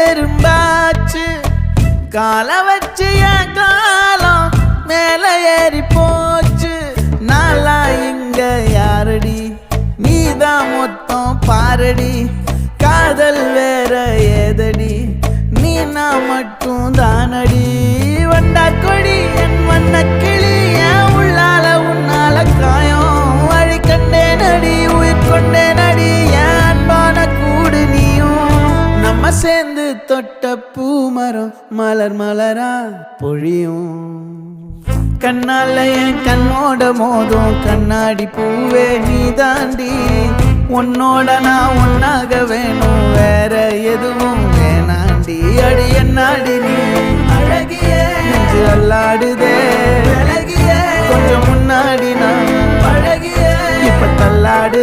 எறும்பாச்சு கால வச்சு என் காலம் மேல ஏறி போச்சு நாளா இங்க யாரடி நீதான் மொத்தம் பாரடி காதல் வேற ஏதடி நீ நான் மட்டும் தானடி வண்டா கொடி என் வண்ண கிளி என் உள்ளால உன்னால காயம் வழி கண்டே நடி உயிர் கொண்டே நடி என் அன்பான கூடு நீயும் நம்ம சேர்ந்து தொட்ட பூமரம் மலர் மலரா பொழியும் கண்ணால என் கண்ணோட மோதும் கண்ணாடி பூவே நீ தாண்டி உன்னோட நான் ஒன்னாக வேணும் வேற எதுவும் வேணாண்டி அடி என்னாடி நீ அழகிய நெஞ்சு அல்லாடுதே அழகிய கொஞ்சம் முன்னாடி நான் அழகிய இப்ப தள்ளாடு